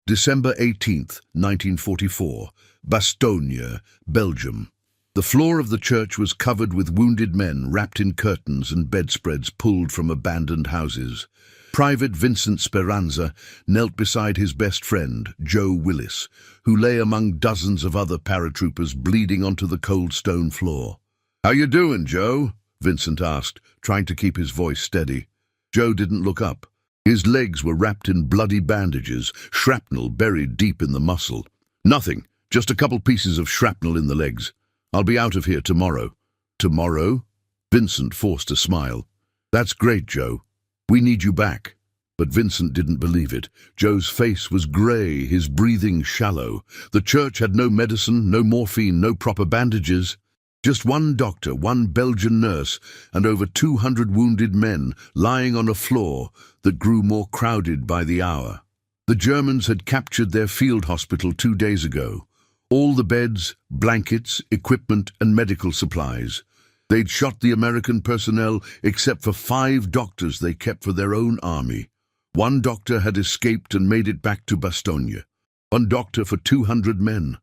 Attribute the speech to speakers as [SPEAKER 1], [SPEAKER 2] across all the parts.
[SPEAKER 1] December 18th, 1944, Bastogne, Belgium. The floor of the church was covered with wounded men wrapped in curtains and bedspreads pulled from abandoned houses. Private Vincent Speranza knelt beside his best friend, Joe Willis, who lay among dozens of other paratroopers bleeding onto the cold stone floor. "How you doing, Joe?" Vincent asked, trying to keep his voice steady. Joe didn't look up. His legs were wrapped in bloody bandages, shrapnel buried deep in the muscle. "Nothing, just a couple pieces of shrapnel in the legs. I'll be out of here tomorrow." "Tomorrow?" Vincent forced a smile. "That's great, Joe. We need you back." But Vincent didn't believe it. Joe's face was grey, his breathing shallow. The church had no medicine, no morphine, no proper bandages. Just one doctor, one Belgian nurse, and over 200 wounded men lying on a floor that grew more crowded by the hour. The Germans had captured their field hospital 2 days ago. All the beds, blankets, equipment, and medical supplies. They'd shot the American personnel except for 5 doctors they kept for their own army. 1 doctor had escaped and made it back to Bastogne. 1 doctor for 200 men.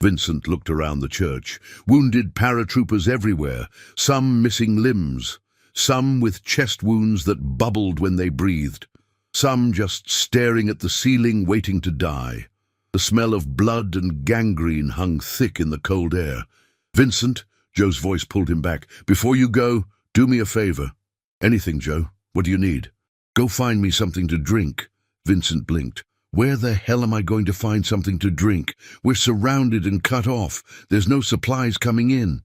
[SPEAKER 1] Vincent looked around the church. Wounded paratroopers everywhere, some missing limbs, some with chest wounds that bubbled when they breathed, some just staring at the ceiling waiting to die. The smell of blood and gangrene hung thick in the cold air. "Vincent," Joe's voice pulled him back, "before you go, do me a favor." "Anything, Joe. What do you need?" "Go find me something to drink." Vincent blinked. "Where the hell am I going to find something to drink? We're surrounded and cut off. There's no supplies coming in."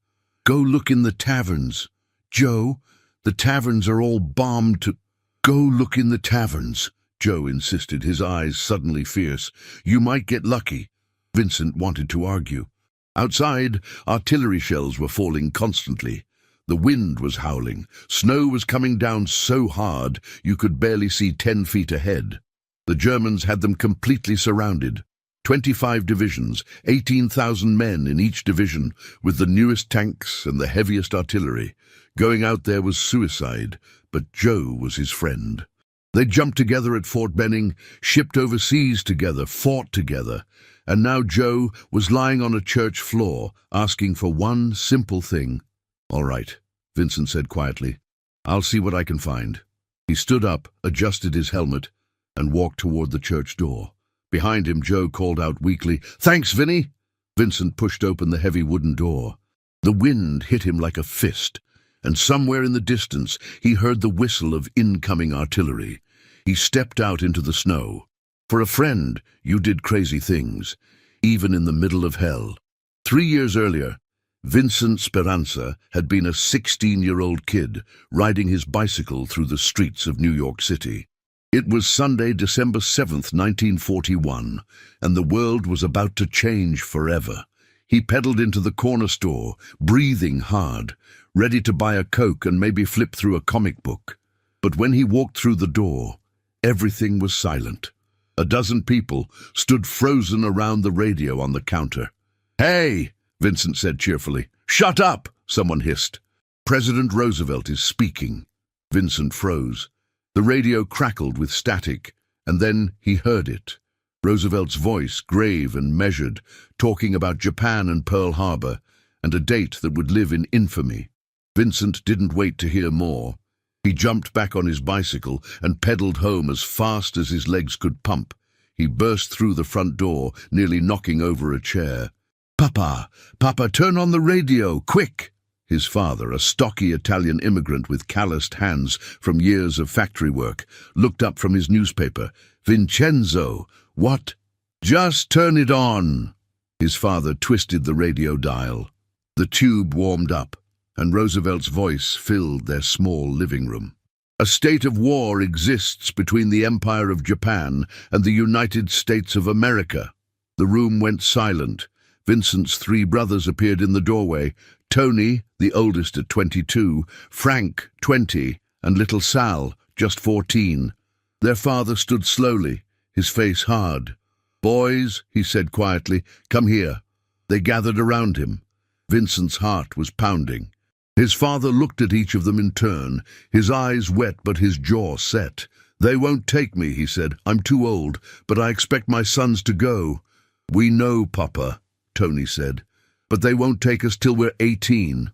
[SPEAKER 1] "Go look in the taverns." "Joe, the taverns are all bombed to—" "Go look in the taverns," Joe insisted, his eyes suddenly fierce. "You might get lucky." Vincent wanted to argue. Outside, artillery shells were falling constantly. The wind was howling. Snow was coming down so hard you could barely see 10 feet ahead. The Germans had them completely surrounded. 25 divisions, 18,000 men in each division, with the newest tanks and the heaviest artillery. Going out there was suicide, but Joe was his friend. They jumped together at Fort Benning, shipped overseas together, fought together, and now Joe was lying on a church floor, asking for one simple thing. "All right," Vincent said quietly. "I'll see what I can find." He stood up, adjusted his helmet, and walked toward the church door. Behind him, Joe called out weakly, "Thanks, Vinny!" Vincent pushed open the heavy wooden door. The wind hit him like a fist, and somewhere in the distance he heard the whistle of incoming artillery. He stepped out into the snow. For a friend, you did crazy things, even in the middle of hell. 3 years earlier, Vincent Speranza had been a 16-year-old kid riding his bicycle through the streets of New York City. It was Sunday, December 7th, 1941, and the world was about to change forever. He pedaled into the corner store, breathing hard, ready to buy a Coke and maybe flip through a comic book. But when he walked through the door, everything was silent. A dozen people stood frozen around the radio on the counter. "Hey!" Vincent said cheerfully. "Shut up!" someone hissed. "President Roosevelt is speaking." Vincent froze. The radio crackled with static, and then he heard it. Roosevelt's voice, grave and measured, talking about Japan and Pearl Harbor, and a date that would live in infamy. Vincent didn't wait to hear more. He jumped back on his bicycle and pedaled home as fast as his legs could pump. He burst through the front door, nearly knocking over a chair. "Papa, Papa, turn on the radio, quick!" His father, a stocky Italian immigrant with calloused hands from years of factory work, looked up from his newspaper. "Vincenzo, what?" "Just turn it on." His father twisted the radio dial. The tube warmed up, and Roosevelt's voice filled their small living room. "A state of war exists between the Empire of Japan and the United States of America." The room went silent. Vincent's 3 brothers appeared in the doorway. Tony, the oldest at 22, Frank, 20, and little Sal, just 14. Their father stood slowly, his face hard. "Boys," he said quietly, "come here." They gathered around him. Vincent's heart was pounding. His father looked at each of them in turn, his eyes wet but his jaw set. "They won't take me," he said. "I'm too old, but I expect my sons to go." "We know, Papa," Tony said, "but they won't take us till we're 18.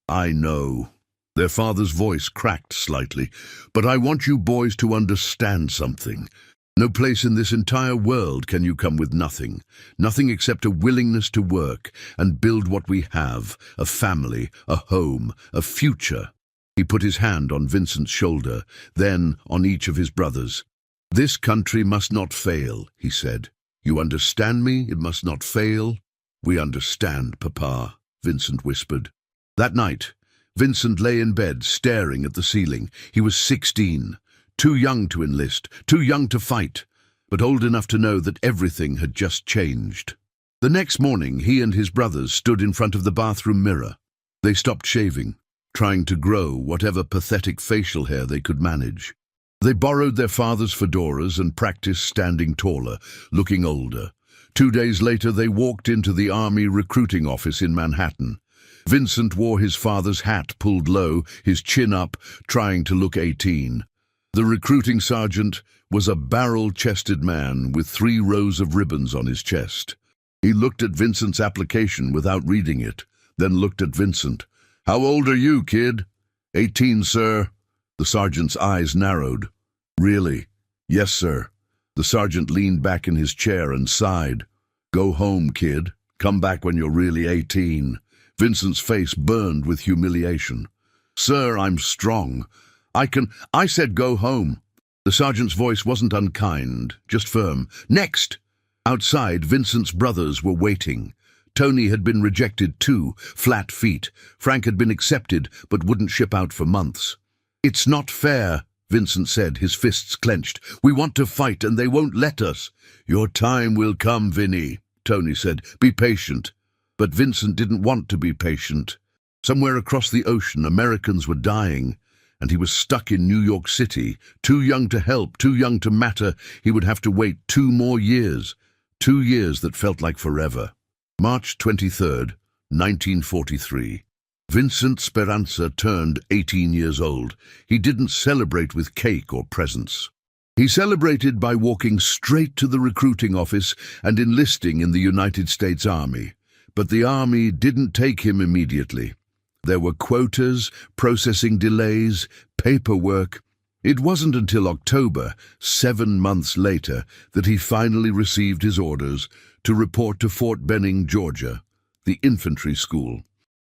[SPEAKER 1] "I know." Their father's voice cracked slightly. "But I want you boys to understand something. No place in this entire world can you come with nothing. Nothing except a willingness to work and build what we have, a family, a home, a future." He put his hand on Vincent's shoulder, then on each of his brothers. "This country must not fail," he said. "You understand me? It must not fail." "We understand, Papa," Vincent whispered. That night, Vincent lay in bed, staring at the ceiling. He was 16, too young to enlist, too young to fight, but old enough to know that everything had just changed. The next morning, he and his brothers stood in front of the bathroom mirror. They stopped shaving, trying to grow whatever pathetic facial hair they could manage. They borrowed their father's fedoras and practiced standing taller, looking older. 2 days later, they walked into the Army recruiting office in Manhattan. Vincent wore his father's hat pulled low, his chin up, trying to look 18. The recruiting sergeant was a barrel-chested man with 3 rows of ribbons on his chest. He looked at Vincent's application without reading it, then looked at Vincent. "How old are you, kid?" 18, sir." The sergeant's eyes narrowed. "Really?" "Yes, sir." The sergeant leaned back in his chair and sighed. "Go home, kid. Come back when you're really 18. Vincent's face burned with humiliation. "Sir, I'm strong. I said go home." The sergeant's voice wasn't unkind, just firm. "Next!" Outside, Vincent's brothers were waiting. Tony had been rejected too, flat feet. Frank had been accepted, but wouldn't ship out for months. "It's not fair," Vincent said, his fists clenched. "We want to fight, and they won't let us." "Your time will come, Vinny," Tony said. "Be patient." But Vincent didn't want to be patient. Somewhere across the ocean, Americans were dying, and he was stuck in New York City, too young to help, too young to matter. He would have to wait 2 more years, 2 years that felt like forever. March 23rd, 1943. Vincent Speranza turned 18 years old. He didn't celebrate with cake or presents. He celebrated by walking straight to the recruiting office and enlisting in the United States Army. But the Army didn't take him immediately. There were quotas, processing delays, paperwork. It wasn't until October, 7 months later, that he finally received his orders to report to Fort Benning, Georgia, the infantry school.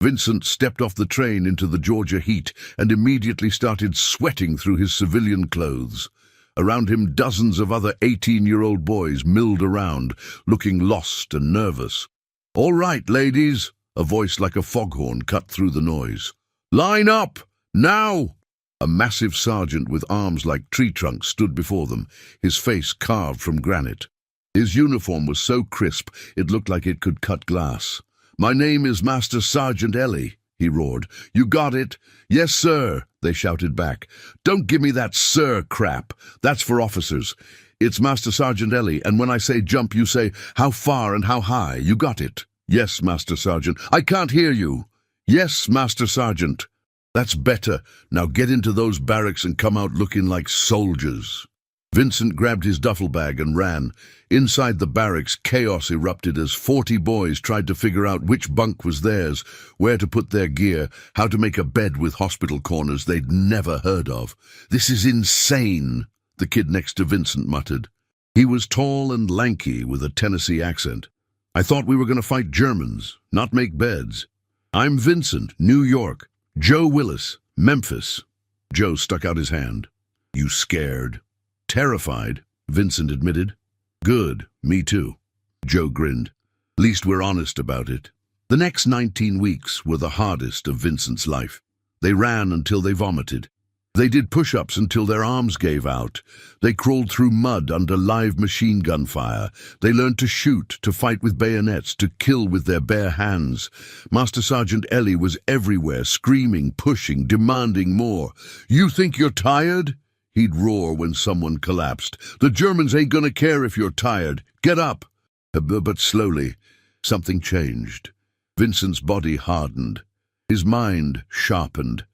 [SPEAKER 1] Vincent stepped off the train into the Georgia heat and immediately started sweating through his civilian clothes. Around him, dozens of other 18-year-old boys milled around, looking lost and nervous. "All right, ladies," a voice like a foghorn cut through the noise. "Line up! Now!" A massive sergeant with arms like tree trunks stood before them, his face carved from granite. His uniform was so crisp it looked like it could cut glass. "My name is Master Sergeant Ellie," he roared. "You got it?" "Yes, sir," they shouted back. "Don't give me that sir crap. That's for officers. It's Master Sergeant Ellie, and when I say jump, you say how far and how high. You got it?" "Yes, Master Sergeant." "I can't hear you." "Yes, Master Sergeant." "That's better. Now get into those barracks and come out looking like soldiers." Vincent grabbed his duffel bag and ran. Inside the barracks, chaos erupted as 40 boys tried to figure out which bunk was theirs, where to put their gear, how to make a bed with hospital corners they'd never heard of. "This is insane," the kid next to Vincent muttered. He was tall and lanky with a Tennessee accent. "I thought we were going to fight Germans, not make beds." "I'm Vincent, New York. Joe Willis, Memphis." Joe stuck out his hand. "You scared?" "Terrified," Vincent admitted. "Good, me too." Joe grinned. "Least we're honest about it." The next 19 weeks were the hardest of Vincent's life. They ran until they vomited. They did push-ups until their arms gave out. They crawled through mud under live machine gun fire. They learned to shoot, to fight with bayonets, to kill with their bare hands. Master Sergeant Ellie was everywhere, screaming, pushing, demanding more. "You think you're tired?" He'd roar when someone collapsed. "The Germans ain't gonna care if you're tired. Get up!" But slowly, something changed. Vincent's body hardened. His mind sharpened.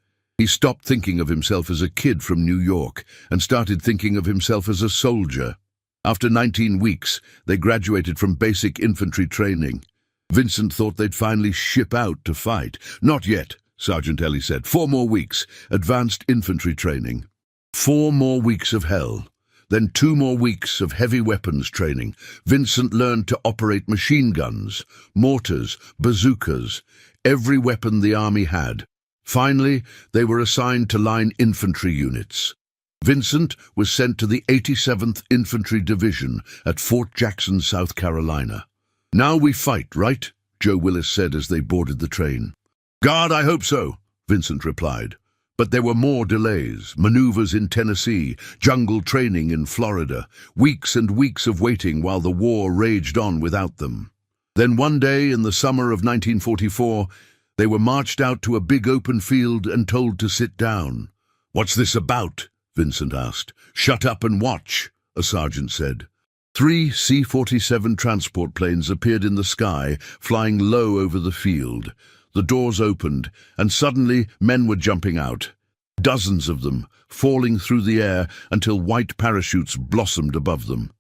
[SPEAKER 1] He stopped thinking of himself as a kid from New York and started thinking of himself as a soldier. After 19 weeks, they graduated from basic infantry training. Vincent thought they'd finally ship out to fight. Not yet, Sergeant Ellie said. 4 more weeks, advanced infantry training. 4 more weeks of hell. Then 2 more weeks of heavy weapons training. Vincent learned to operate machine guns, mortars, bazookas, every weapon the army had. Finally, they were assigned to line infantry units. Vincent was sent to the 87th Infantry Division at Fort Jackson, South Carolina. "Now we fight, right?" Joe Willis said as they boarded the train. "God, I hope so," Vincent replied. But there were more delays, maneuvers in Tennessee, jungle training in Florida, weeks and weeks of waiting while the war raged on without them. Then one day in the summer of 1944, they were marched out to a big open field and told to sit down. "What's this about?" Vincent asked. "Shut up and watch," a sergeant said. 3 C-47 transport planes appeared in the sky, flying low over the field. The doors opened, and suddenly men were jumping out. Dozens of them, falling through the air until white parachutes blossomed above them.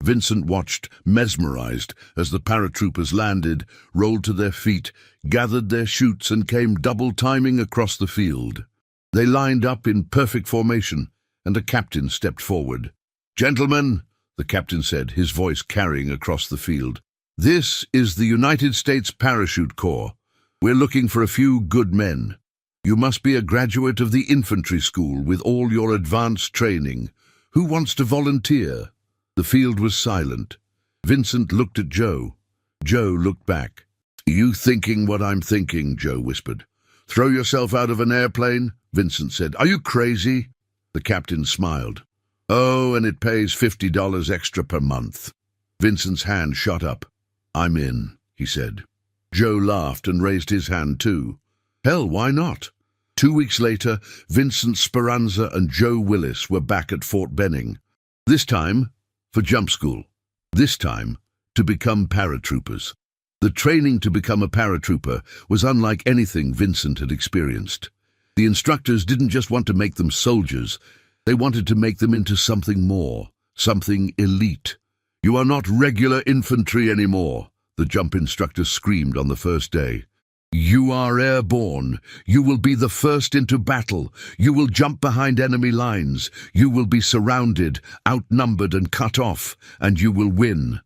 [SPEAKER 1] Vincent watched, mesmerized, as the paratroopers landed, rolled to their feet, gathered their chutes and came double-timing across the field. They lined up in perfect formation, and a captain stepped forward. "Gentlemen," the captain said, his voice carrying across the field, "this is the United States Parachute Corps. We're looking for a few good men. You must be a graduate of the infantry school with all your advanced training. Who wants to volunteer?" The field was silent. Vincent looked at Joe. Joe looked back. "Are you thinking what I'm thinking?" Joe whispered. "Throw yourself out of an airplane?" Vincent said. "Are you crazy?" The captain smiled. "Oh, and it pays $50 extra per month." Vincent's hand shot up. "I'm in," he said. Joe laughed and raised his hand too. Hell, why not? 2 weeks later, Vincent, Speranza and Joe Willis were back at Fort Benning. This time for jump school. This time to become paratroopers. The training to become a paratrooper was unlike anything Vincent had experienced. The instructors didn't just want to make them soldiers, they wanted to make them into something more, something elite. "You are not regular infantry anymore," the jump instructor screamed on the first day. "You are airborne. You will be the first into battle. You will jump behind enemy lines. You will be surrounded, outnumbered and cut off, and you will win."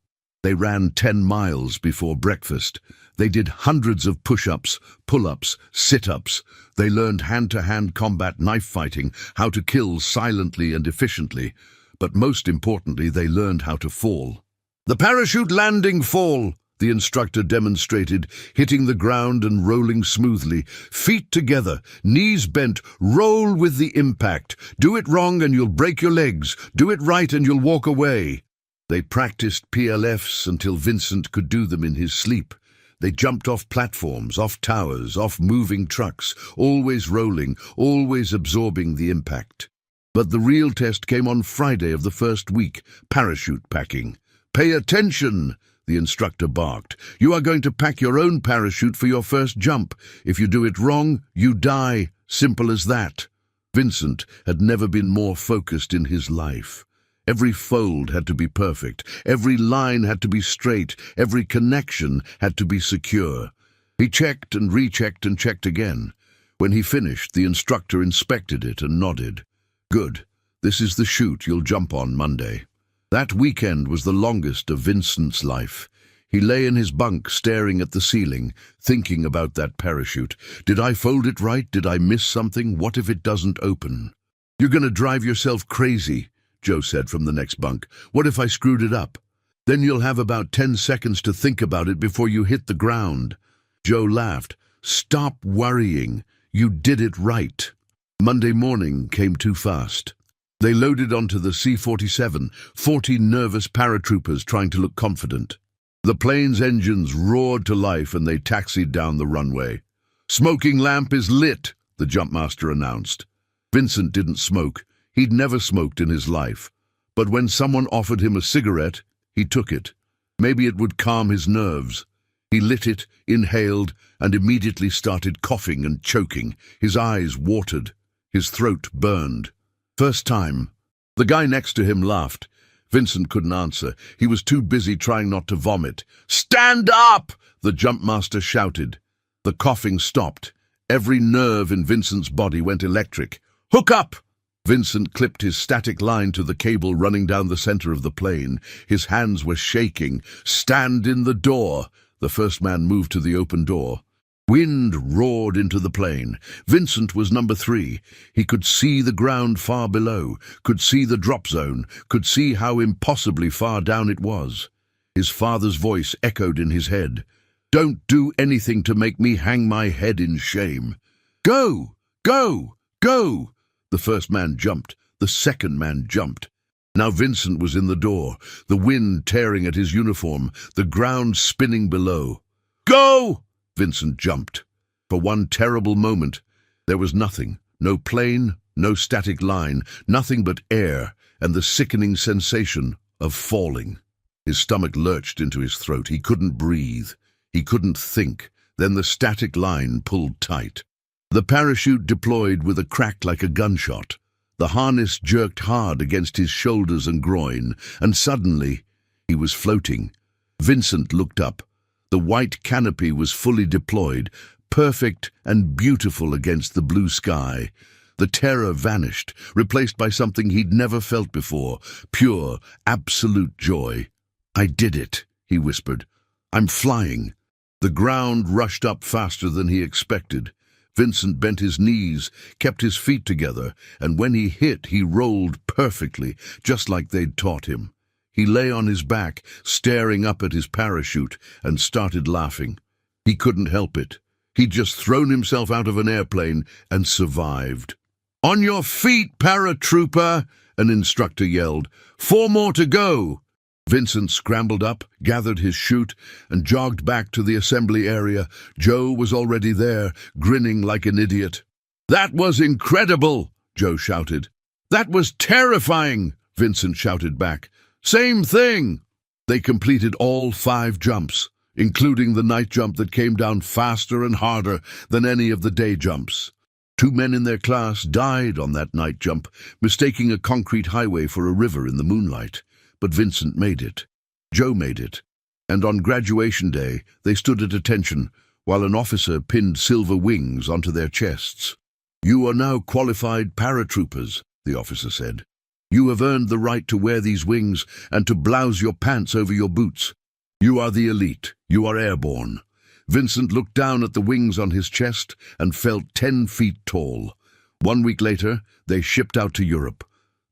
[SPEAKER 1] They ran 10 miles before breakfast. They did hundreds of push-ups, pull-ups, sit-ups. They learned hand-to-hand combat knife fighting, how to kill silently and efficiently. But most importantly, they learned how to fall. "The parachute landing fall," the instructor demonstrated, hitting the ground and rolling smoothly. "Feet together, knees bent, roll with the impact. Do it wrong and you'll break your legs. Do it right and you'll walk away." They practiced PLFs until Vincent could do them in his sleep. They jumped off platforms, off towers, off moving trucks, always rolling, always absorbing the impact. But the real test came on Friday of the first week, parachute packing. "Pay attention," the instructor barked. "You are going to pack your own parachute for your first jump. If you do it wrong, you die. Simple as that." Vincent had never been more focused in his life. Every fold had to be perfect. Every line had to be straight. Every connection had to be secure. He checked and rechecked and checked again. When he finished, the instructor inspected it and nodded. "Good. This is the chute you'll jump on Monday." That weekend was the longest of Vincent's life. He lay in his bunk staring at the ceiling, thinking about that parachute. Did I fold it right? Did I miss something? What if it doesn't open? "You're going to drive yourself crazy," Joe said from the next bunk. "What if I screwed it up? Then you'll have about 10 seconds to think about it before you hit the ground." Joe laughed. "Stop worrying. You did it right." Monday morning came too fast. They loaded onto the C-47, 40 nervous paratroopers trying to look confident. The plane's engines roared to life and they taxied down the runway. "Smoking lamp is lit," the jumpmaster announced. Vincent didn't smoke. He'd never smoked in his life. But when someone offered him a cigarette, he took it. Maybe it would calm his nerves. He lit it, inhaled, and immediately started coughing and choking. His eyes watered. His throat burned. First time. The guy next to him laughed. Vincent couldn't answer. He was too busy trying not to vomit. "Stand up!" the jumpmaster shouted. The coughing stopped. Every nerve in Vincent's body went electric. "Hook up!" Vincent clipped his static line to the cable running down the center of the plane. His hands were shaking. "Stand in the door!" The first man moved to the open door. Wind roared into the plane. Vincent was number 3. He could see the ground far below, could see the drop zone, could see how impossibly far down it was. His father's voice echoed in his head. "Don't do anything to make me hang my head in shame." "Go! Go! Go!" The first man jumped. The second man jumped. Now Vincent was in the door, the wind tearing at his uniform, the ground spinning below. "Go!" Vincent jumped. For one terrible moment, there was nothing. No plane, no static line, nothing but air and the sickening sensation of falling. His stomach lurched into his throat. He couldn't breathe. He couldn't think. Then the static line pulled tight. The parachute deployed with a crack like a gunshot. The harness jerked hard against his shoulders and groin, and suddenly he was floating. Vincent looked up. The white canopy was fully deployed, perfect and beautiful against the blue sky. The terror vanished, replaced by something he'd never felt before, pure, absolute joy. "I did it," he whispered. "I'm flying." The ground rushed up faster than he expected. Vincent bent his knees, kept his feet together, and when he hit, he rolled perfectly, just like they'd taught him. He lay on his back, staring up at his parachute, and started laughing. He couldn't help it. He'd just thrown himself out of an airplane and survived. "On your feet, paratrooper!" an instructor yelled. "4 more to go!" Vincent scrambled up, gathered his chute, and jogged back to the assembly area. Joe was already there, grinning like an idiot. "That was incredible!" Joe shouted. "That was terrifying!" Vincent shouted back. "Same thing!" They completed all 5 jumps, including the night jump that came down faster and harder than any of the day jumps. 2 men in their class died on that night jump, mistaking a concrete highway for a river in the moonlight. But Vincent made it. Joe made it. And on graduation day, they stood at attention while an officer pinned silver wings onto their chests. "You are now qualified paratroopers," the officer said. "You have earned the right to wear these wings and to blouse your pants over your boots. You are the elite. You are airborne." Vincent looked down at the wings on his chest and felt 10 feet tall. 1 week later, they shipped out to Europe.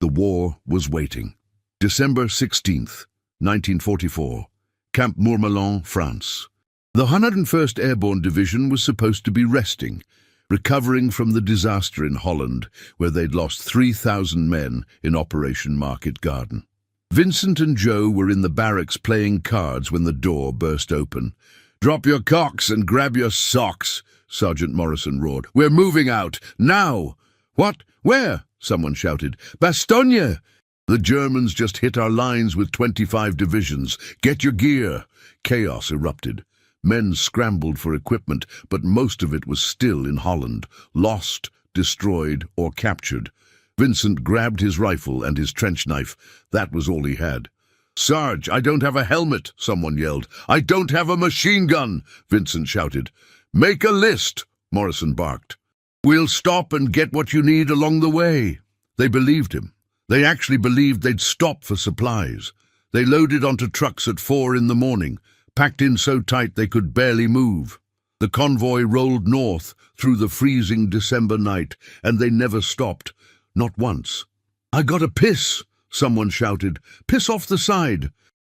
[SPEAKER 1] The war was waiting. December 16th, 1944, Camp Mourmelon, France. The 101st Airborne Division was supposed to be resting, recovering from the disaster in Holland, where they'd lost 3,000 men in Operation Market Garden. Vincent and Joe were in the barracks playing cards when the door burst open. "Drop your cocks and grab your socks," Sergeant Morrison roared. "We're moving out, now!" "What? Where?" someone shouted. "Bastogne! The Germans just hit our lines with 25 divisions. Get your gear." Chaos erupted. Men scrambled for equipment, but most of it was still in Holland, lost, destroyed, or captured. Vincent grabbed his rifle and his trench knife. That was all he had. "Sarge, I don't have a helmet," someone yelled. "I don't have a machine gun," Vincent shouted. "Make a list," Morrison barked. "We'll stop and get what you need along the way." They believed him. They actually believed they'd stop for supplies. They loaded onto trucks at 4 in the morning, packed in so tight they could barely move. The convoy rolled north through the freezing December night, and they never stopped, not once. "I gotta piss," someone shouted. "Piss off the side."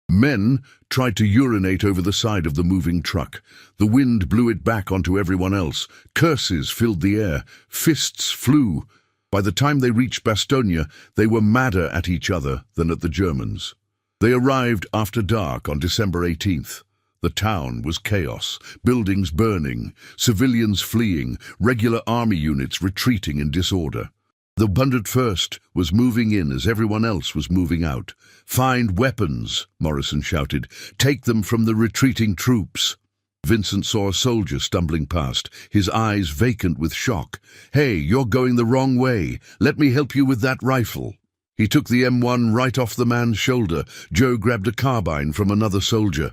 [SPEAKER 1] Men tried to urinate over the side of the moving truck. The wind blew it back onto everyone else. Curses filled the air. Fists flew. By the time they reached Bastogne, they were madder at each other than at the Germans. They arrived after dark on December 18th. The town was chaos, buildings burning, civilians fleeing, regular army units retreating in disorder. The 101st was moving in as everyone else was moving out. "Find weapons," Morrison shouted. "Take them from the retreating troops." Vincent saw a soldier stumbling past, his eyes vacant with shock. "Hey, you're going the wrong way. Let me help you with that rifle." He took the M1 right off the man's shoulder. Joe grabbed a carbine from another soldier.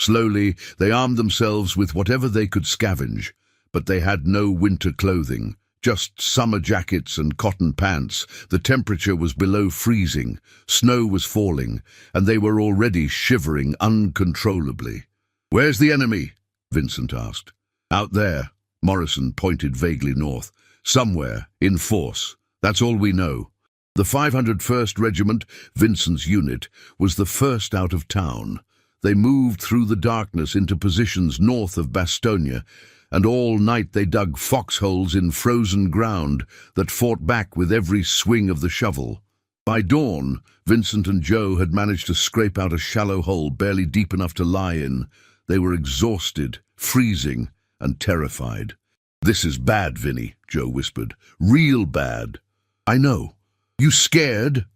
[SPEAKER 1] Slowly, they armed themselves with whatever they could scavenge, but they had no winter clothing, just summer jackets and cotton pants. The temperature was below freezing, snow was falling, and they were already shivering uncontrollably. "Where's the enemy?" Vincent asked. "Out there," Morrison pointed vaguely north. "Somewhere, in force. That's all we know." The 501st Regiment, Vincent's unit, was the first out of town. They moved through the darkness into positions north of Bastogne, and all night they dug foxholes in frozen ground that fought back with every swing of the shovel. By dawn, Vincent and Joe had managed to scrape out a shallow hole barely deep enough to lie in. They were exhausted, freezing, and terrified. "This is bad, Vinny," Joe whispered. "Real bad." "I know. You scared?"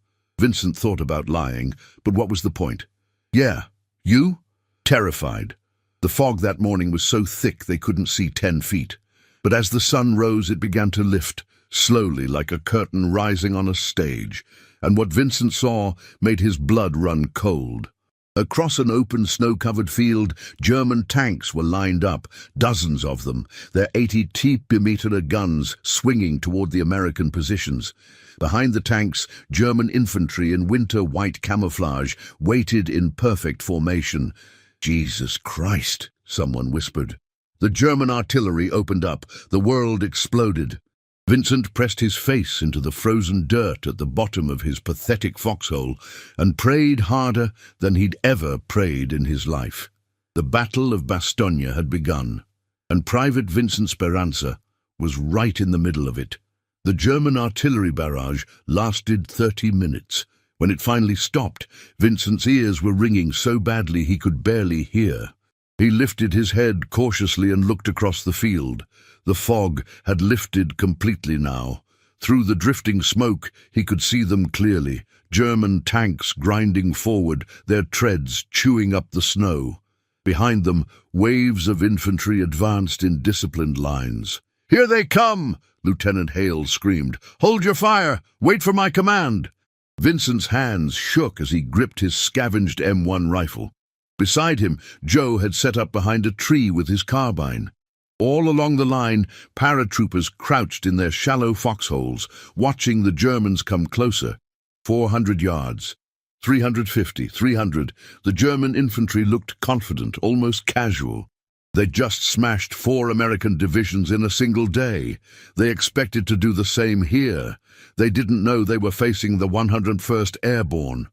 [SPEAKER 1] Vincent thought about lying, but what was the point? "Yeah. You?" "Terrified." The fog that morning was so thick they couldn't see 10 feet. But as the sun rose, it began to lift, slowly like a curtain rising on a stage, and what Vincent saw made his blood run cold. Across an open, snow-covered field, German tanks were lined up, dozens of them, their 80 TP guns swinging toward the American positions. Behind the tanks, German infantry in winter white camouflage waited in perfect formation. "Jesus Christ," someone whispered. The German artillery opened up. The world exploded. Vincent pressed his face into the frozen dirt at the bottom of his pathetic foxhole and prayed harder than he'd ever prayed in his life. The Battle of Bastogne had begun, and Private Vincent Speranza was right in the middle of it. The German artillery barrage lasted 30 minutes. When it finally stopped, Vincent's ears were ringing so badly he could barely hear. He lifted his head cautiously and looked across the field. The fog had lifted completely now. Through the drifting smoke, he could see them clearly. German tanks grinding forward, their treads chewing up the snow. Behind them, waves of infantry advanced in disciplined lines. "Here they come!" Lieutenant Hale screamed. "Hold your fire! Wait for my command!" Vincent's hands shook as he gripped his scavenged M1 rifle. Beside him, Joe had set up behind a tree with his carbine. All along the line, paratroopers crouched in their shallow foxholes, watching the Germans come closer. 400 yards, 350, 300. The German infantry looked confident, almost casual. They'd just smashed 4 American divisions in a single day. They expected to do the same here. They didn't know they were facing the 101st Airborne.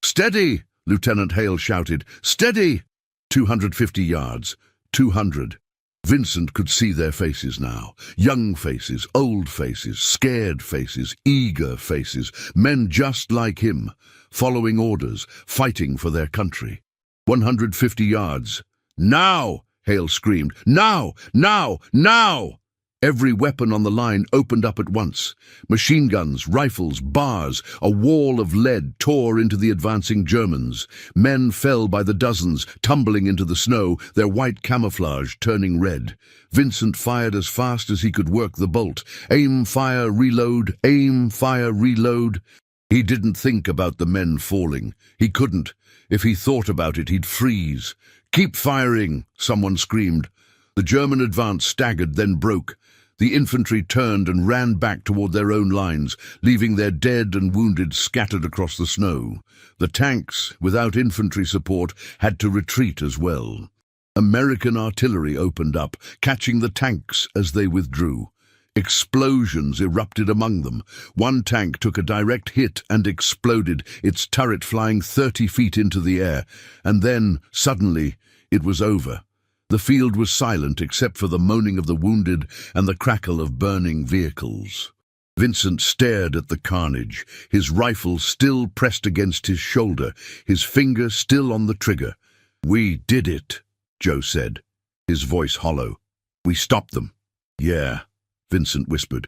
[SPEAKER 1] "Steady!" Lieutenant Hale shouted. "Steady!" 250 yards, 200. Vincent could see their faces now. Young faces, old faces, scared faces, eager faces, men just like him, following orders, fighting for their country. 150 yards. "Now!" Hale screamed. "Now! Now! Now!" Every weapon on the line opened up at once. Machine guns, rifles, bars, a wall of lead tore into the advancing Germans. Men fell by the dozens, tumbling into the snow, their white camouflage turning red. Vincent fired as fast as he could work the bolt. Aim, fire, reload, aim, fire, reload. He didn't think about the men falling. He couldn't. If he thought about it, he'd freeze. "Keep firing," someone screamed. The German advance staggered, then broke. The infantry turned and ran back toward their own lines, leaving their dead and wounded scattered across the snow. The tanks, without infantry support, had to retreat as well. American artillery opened up, catching the tanks as they withdrew. Explosions erupted among them. One tank took a direct hit and exploded, its turret flying 30 feet into the air. And then, suddenly, it was over. The field was silent except for the moaning of the wounded and the crackle of burning vehicles. Vincent stared at the carnage, his rifle still pressed against his shoulder, his finger still on the trigger. "We did it," Joe said, his voice hollow. "We stopped them." "Yeah," Vincent whispered.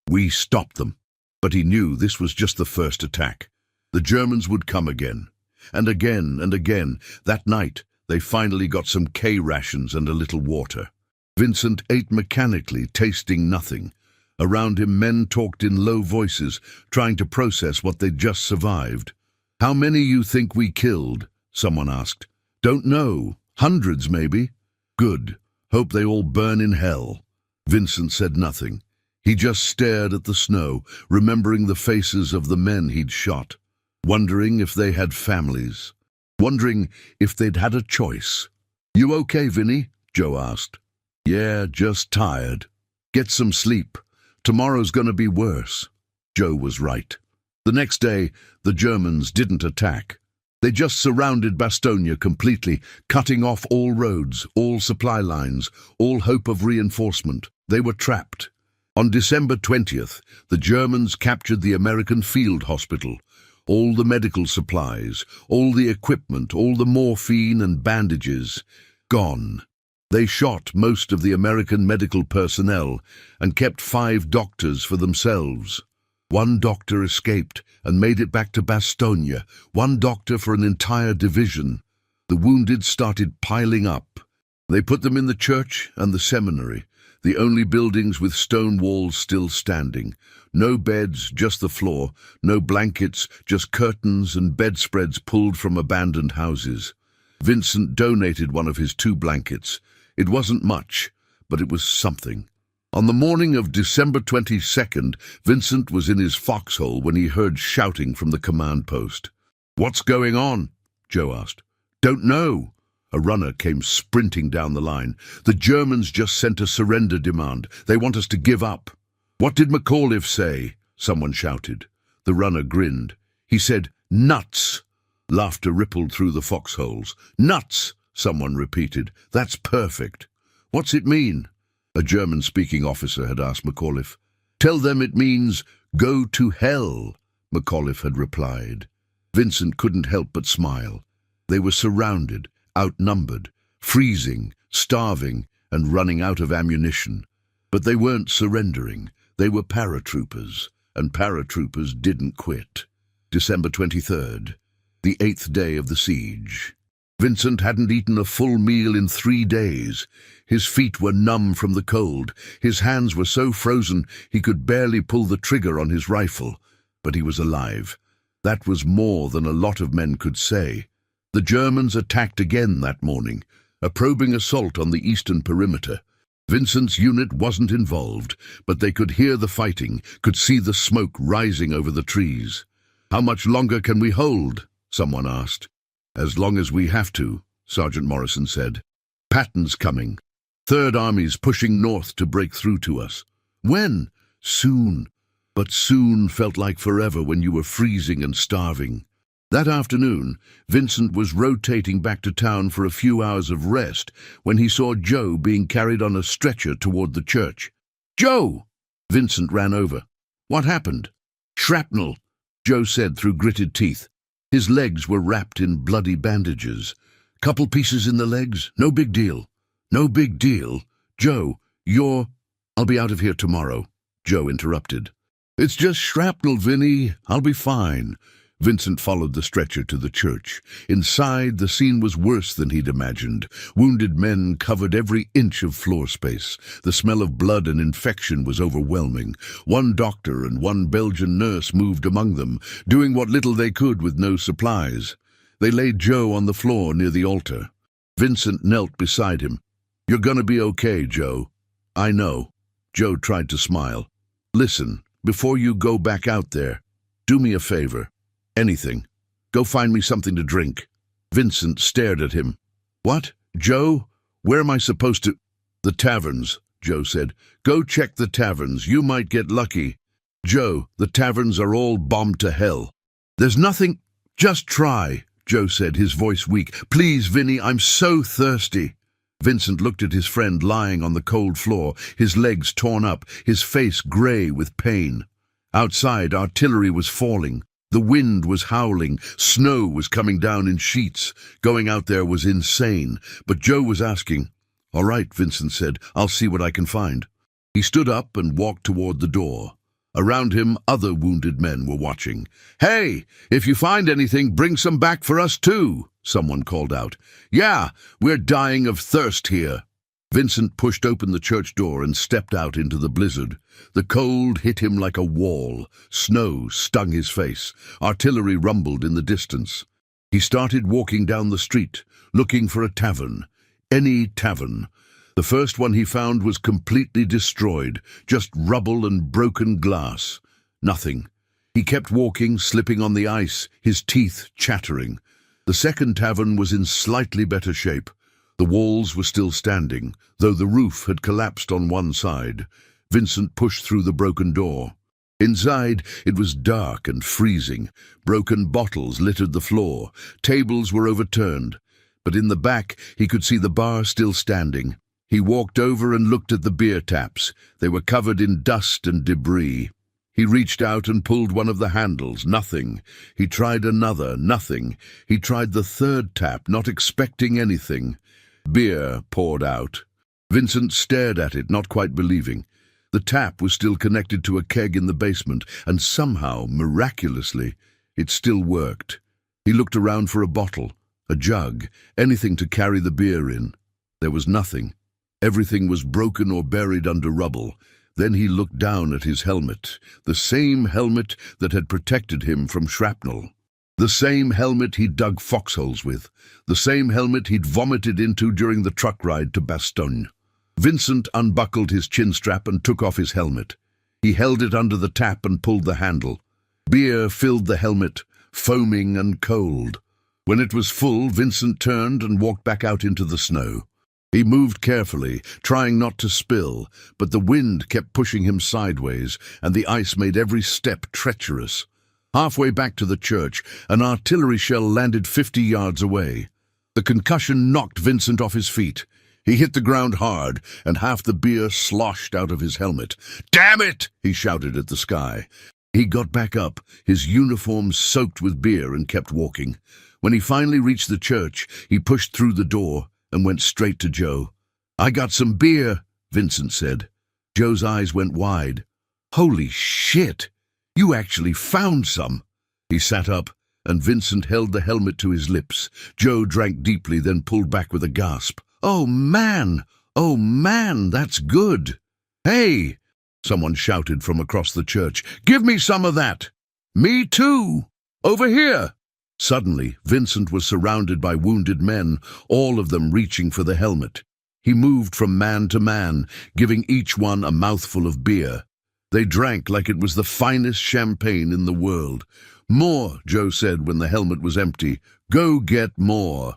[SPEAKER 1] "We stopped them." But he knew this was just the first attack. The Germans would come again. And again and again. That night, They finally got some K rations and a little water. Vincent ate mechanically, tasting nothing. Around him, men talked in low voices, trying to process what they'd just survived. "How many you think we killed?" someone asked. "Don't know. Hundreds, maybe." "Good. Hope they all burn in hell." Vincent said nothing. He just stared at the snow, remembering the faces of the men he'd shot, wondering if they had families, wondering if they'd had a choice. "You okay, Vinny?" Joe asked. "Yeah, just tired. Get some sleep. Tomorrow's gonna be worse." Joe was right. The next day, the Germans didn't attack. They just surrounded Bastogne completely, cutting off all roads, all supply lines, all hope of reinforcement. They were trapped. On December 20th, the Germans captured the American field hospital. All the medical supplies, all the equipment, all the morphine and bandages, gone. They shot most of the American medical personnel and kept 5 doctors for themselves. 1 doctor escaped and made it back to Bastogne, 1 doctor for an entire division. The wounded started piling up. They put them in the church and the seminary, the only buildings with stone walls still standing. No beds, just the floor, no blankets, just curtains and bedspreads pulled from abandoned houses. Vincent donated one of his 2 blankets. It wasn't much, but it was something. On the morning of December 22nd, Vincent was in his foxhole when he heard shouting from the command post. "What's going on?" Joe asked. "Don't know." A runner came sprinting down the line. "The Germans just sent a surrender demand. They want us to give up." "What did McAuliffe say?" someone shouted. The runner grinned. He said, "Nuts." Laughter rippled through the foxholes. "Nuts," someone repeated. "That's perfect." "What's it mean?" A German-speaking officer had asked McAuliffe. "Tell them it means, go to hell," McAuliffe had replied. Vincent couldn't help but smile. They were surrounded, outnumbered, freezing, starving, and running out of ammunition. But they weren't surrendering. They were paratroopers, and paratroopers didn't quit. December 23rd, the 8th day of the siege. Vincent hadn't eaten a full meal in 3 days. His feet were numb from the cold. His hands were so frozen he could barely pull the trigger on his rifle. But he was alive. That was more than a lot of men could say. The Germans attacked again that morning, a probing assault on the eastern perimeter. Vincent's unit wasn't involved, but they could hear the fighting, could see the smoke rising over the trees. "How much longer can we hold?" someone asked. "As long as we have to," Sergeant Morrison said. "Patton's coming. Third Army's pushing north to break through to us." "When?" "Soon." But soon felt like forever when you were freezing and starving. That afternoon, Vincent was rotating back to town for a few hours of rest when he saw Joe being carried on a stretcher toward the church. "Joe!" Vincent ran over. "What happened?" "Shrapnel," Joe said through gritted teeth. His legs were wrapped in bloody bandages. "Couple pieces in the legs? No big deal." "No big deal? Joe, I'll be out of here tomorrow," Joe interrupted. "It's just shrapnel, Vinny. I'll be fine." Vincent followed the stretcher to the church. Inside, the scene was worse than he'd imagined. Wounded men covered every inch of floor space. The smell of blood and infection was overwhelming. 1 doctor and 1 Belgian nurse moved among them, doing what little they could with no supplies. They laid Joe on the floor near the altar. Vincent knelt beside him. "You're gonna be okay, Joe." "I know." Joe tried to smile. "Listen, before you go back out there, do me a favor. Anything. Go find me something to drink." Vincent stared at him. "What? Joe? Where am I supposed to—" "The taverns," Joe said. "Go check the taverns. You might get lucky." "Joe, the taverns are all bombed to hell." "There's nothing—" "Just try," Joe said, his voice weak. "Please, Vinny, I'm so thirsty." Vincent looked at his friend lying on the cold floor, his legs torn up, his face grey with pain. Outside, artillery was falling. The wind was howling, snow was coming down in sheets. Going out there was insane, but Joe was asking. "All right," Vincent said, "I'll see what I can find." He stood up and walked toward the door. Around him, other wounded men were watching. "Hey, if you find anything, bring some back for us too," someone called out. "Yeah, we're dying of thirst here." Vincent pushed open the church door and stepped out into the blizzard. The cold hit him like a wall. Snow stung his face. Artillery rumbled in the distance. He started walking down the street, looking for a tavern. Any tavern. The first one he found was completely destroyed, just rubble and broken glass. Nothing. He kept walking, slipping on the ice, his teeth chattering. The second tavern was in slightly better shape. The walls were still standing, though the roof had collapsed on one side. Vincent pushed through the broken door. Inside, it was dark and freezing. Broken bottles littered the floor. Tables were overturned. But in the back, he could see the bar still standing. He walked over and looked at the beer taps. They were covered in dust and debris. He reached out and pulled one of the handles. Nothing. He tried another. Nothing. He tried the third tap, not expecting anything. Beer poured out. Vincent stared at it, not quite believing. The tap was still connected to a keg in the basement, and somehow, miraculously, it still worked. He looked around for a bottle, a jug, anything to carry the beer in. There was nothing. Everything was broken or buried under rubble. Then he looked down at his helmet, the same helmet that had protected him from shrapnel. The same helmet he'd dug foxholes with, the same helmet he'd vomited into during the truck ride to Bastogne. Vincent unbuckled his chin strap and took off his helmet. He held it under the tap and pulled the handle. Beer filled the helmet, foaming and cold. When it was full, Vincent turned and walked back out into the snow. He moved carefully, trying not to spill, but the wind kept pushing him sideways, and the ice made every step treacherous. Halfway back to the church, an artillery shell landed 50 yards away. The concussion knocked Vincent off his feet. He hit the ground hard, and half the beer sloshed out of his helmet. "Damn it!" he shouted at the sky. He got back up, his uniform soaked with beer, and kept walking. When he finally reached the church, he pushed through the door and went straight to Joe. "I got some beer," Vincent said. Joe's eyes went wide. "Holy shit! You actually found some." He sat up, and Vincent held the helmet to his lips. Joe drank deeply, then pulled back with a gasp. "Oh, man! Oh, man, that's good!" "Hey!" someone shouted from across the church. "Give me some of that!" "Me too! Over here!" Suddenly, Vincent was surrounded by wounded men, all of them reaching for the helmet. He moved from man to man, giving each one a mouthful of beer. They drank like it was the finest champagne in the world. "More," Joe said when the helmet was empty. "Go get more."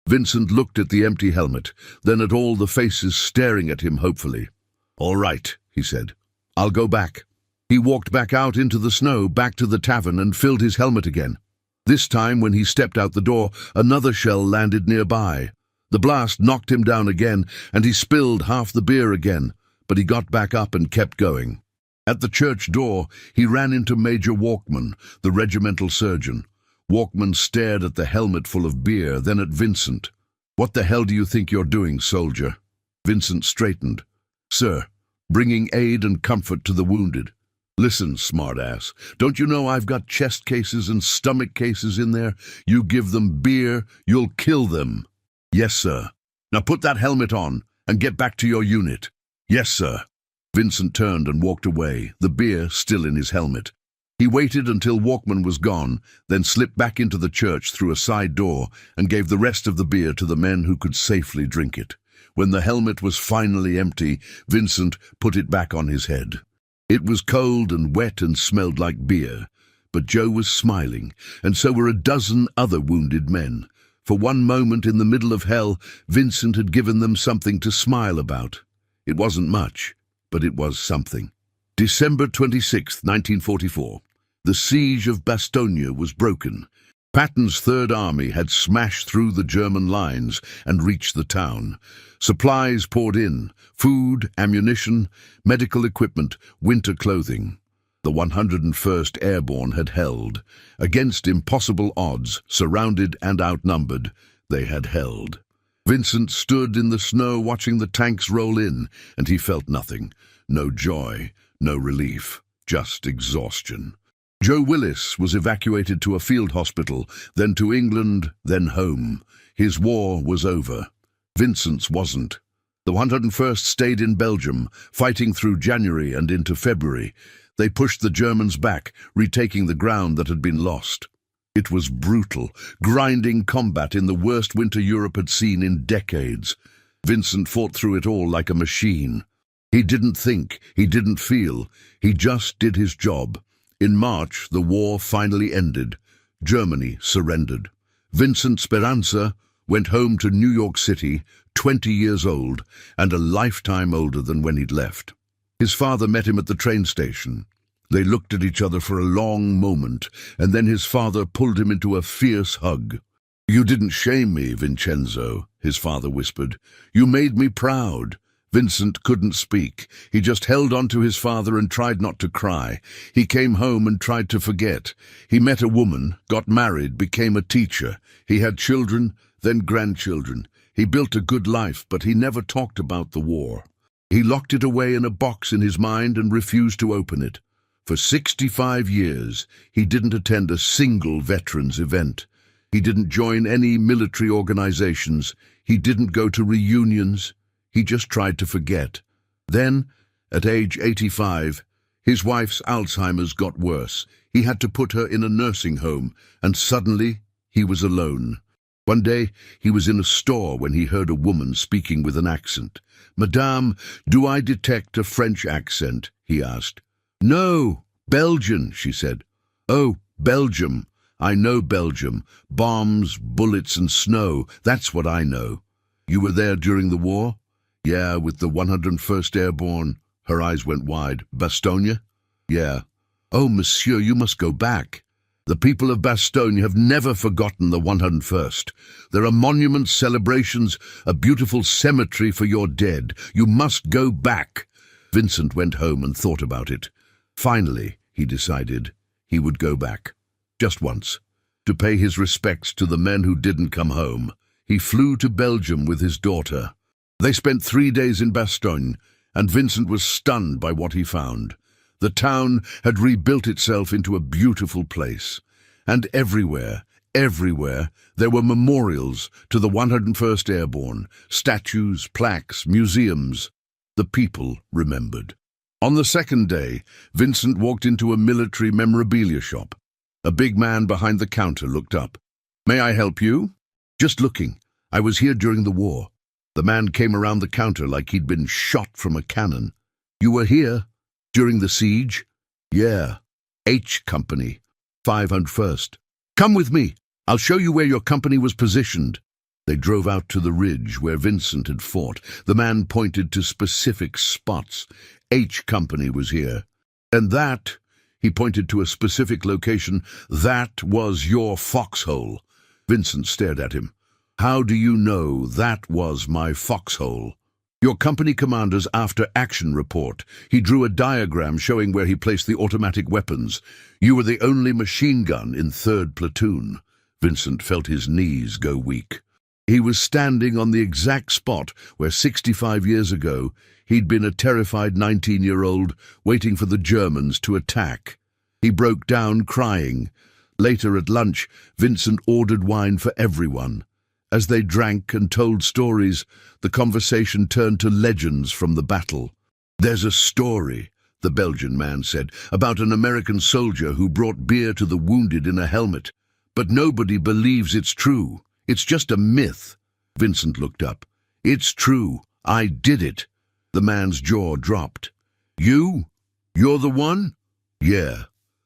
[SPEAKER 1] Vincent looked at the empty helmet, then at all the faces staring at him hopefully. "All right," he said. "I'll go back." He walked back out into the snow, back to the tavern, and filled his helmet again. This time, when he stepped out the door, another shell landed nearby. The blast knocked him down again, and he spilled half the beer again, but he got back up and kept going. At the church door, he ran into Major Walkman, the regimental surgeon. Walkman stared at the helmet full of beer, then at Vincent. "What the hell do you think you're doing, soldier?" Vincent straightened. "Sir, bringing aid and comfort to the wounded." "Listen, smartass, don't you know I've got chest cases and stomach cases in there? You give them beer, you'll kill them." "Yes, sir." "Now put that helmet on and get back to your unit." "Yes, sir." Vincent turned and walked away, the beer still in his helmet. He waited until Walkman was gone, then slipped back into the church through a side door and gave the rest of the beer to the men who could safely drink it. When the helmet was finally empty, Vincent put it back on his head. It was cold and wet and smelled like beer, but Joe was smiling, and so were a dozen other wounded men. For one moment in the middle of hell, Vincent had given them something to smile about. It wasn't much, but it was something. December 26, 1944. The siege of Bastogne was broken. Patton's Third Army had smashed through the German lines and reached the town. Supplies poured in: food, ammunition, medical equipment, winter clothing. The 101st Airborne had held. Against impossible odds, surrounded and outnumbered, they had held. Vincent stood in the snow watching the tanks roll in, and he felt nothing. No joy, no relief, just exhaustion. Joe Willis was evacuated to a field hospital, then to England, then home. His war was over. Vincent's wasn't. The 101st stayed in Belgium, fighting through January and into February. They pushed the Germans back, retaking the ground that had been lost. It was brutal, grinding combat in the worst winter Europe had seen in decades. Vincent fought through it all like a machine. He didn't think, he didn't feel, he just did his job. In March, the war finally ended. Germany surrendered. Vincent Speranza went home to New York City, 20 years old, and a lifetime older than when he'd left. His father met him at the train station. They looked at each other for a long moment, and then his father pulled him into a fierce hug. "You didn't shame me, Vincenzo," his father whispered. "You made me proud." Vincent couldn't speak. He just held on to his father and tried not to cry. He came home and tried to forget. He met a woman, got married, became a teacher. He had children, then grandchildren. He built a good life, but he never talked about the war. He locked it away in a box in his mind and refused to open it. For 65 years, he didn't attend a single veterans event. He didn't join any military organizations. He didn't go to reunions. He just tried to forget. Then, at age 85, his wife's Alzheimer's got worse. He had to put her in a nursing home, and suddenly he was alone. One day, he was in a store when he heard a woman speaking with an accent. "Madame, do I detect a French accent?" he asked. "No, Belgian," she said. "Oh, Belgium. I know Belgium. Bombs, bullets, and snow. That's what I know." "You were there during the war?" "Yeah, with the 101st Airborne." Her eyes went wide. "Bastogne?" "Yeah." "Oh, monsieur, you must go back." "The people of Bastogne have never forgotten the 101st. There are monuments, celebrations, a beautiful cemetery for your dead. You must go back." Vincent went home and thought about it. Finally, he decided, he would go back. Just once. To pay his respects to the men who didn't come home. He flew to Belgium with his daughter. They spent 3 days in Bastogne, and Vincent was stunned by what he found. The town had rebuilt itself into a beautiful place. And everywhere, there were memorials to the 101st Airborne, statues, plaques, museums. The people remembered. On the second day, Vincent walked into a military memorabilia shop. A big man behind the counter looked up. "May I help you?" "Just looking. I was here during the war." The man came around the counter like he'd been shot from a cannon. "You were here? During the siege?" "Yeah. H Company, 501st. Come with me. I'll show you where your company was positioned." They drove out to the ridge where Vincent had fought. The man pointed to specific spots. "H Company was here. And that," he pointed to a specific location, "that was your foxhole." Vincent stared at him. "How do you know that was my foxhole?" "Your company commander's after-action report. He drew a diagram showing where he placed the automatic weapons. You were the only machine gun in 3rd Platoon." Vincent felt his knees go weak. He was standing on the exact spot where 65 years ago he'd been a terrified 19-year-old waiting for the Germans to attack. He broke down crying. Later at lunch, Vincent ordered wine for everyone. As they drank and told stories, the conversation turned to legends from the battle. "There's a story," the Belgian man said, "about an American soldier who brought beer to the wounded in a helmet. But nobody believes it's true. It's just a myth." Vincent looked up. "It's true. I did it." The man's jaw dropped. "You? You're the one?" "Yeah.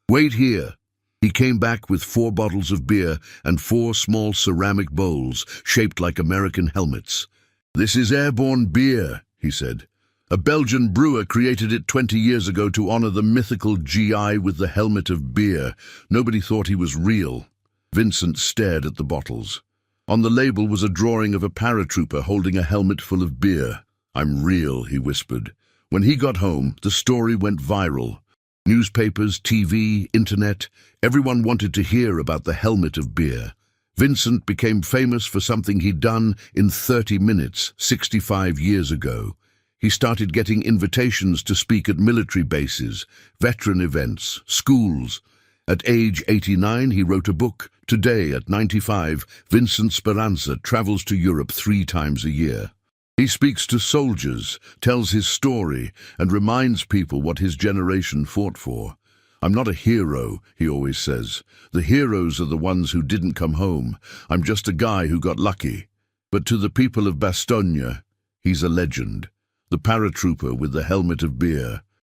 [SPEAKER 1] Wait here." He came back with 4 bottles of beer and 4 small ceramic bowls shaped like American helmets. "This is Airborne beer," he said. "A Belgian brewer created it 20 years ago to honor the mythical GI with the helmet of beer. Nobody thought he was real." Vincent stared at the bottles. On the label was a drawing of a paratrooper holding a helmet full of beer. "I'm real," he whispered. When he got home, the story went viral. Newspapers, TV, internet, everyone wanted to hear about the helmet of beer. Vincent became famous for something he'd done in 30 minutes, 65 years ago. He started getting invitations to speak at military bases, veteran events, schools, At age 89, he wrote a book. Today, at 95, Vincent Speranza travels to Europe 3 times a year. He speaks to soldiers, tells his story, and reminds people what his generation fought for. "I'm not a hero," he always says. "The heroes are the ones who didn't come home. I'm just a guy who got lucky." But to the people of Bastogne, he's a legend. The paratrooper with the helmet of beer.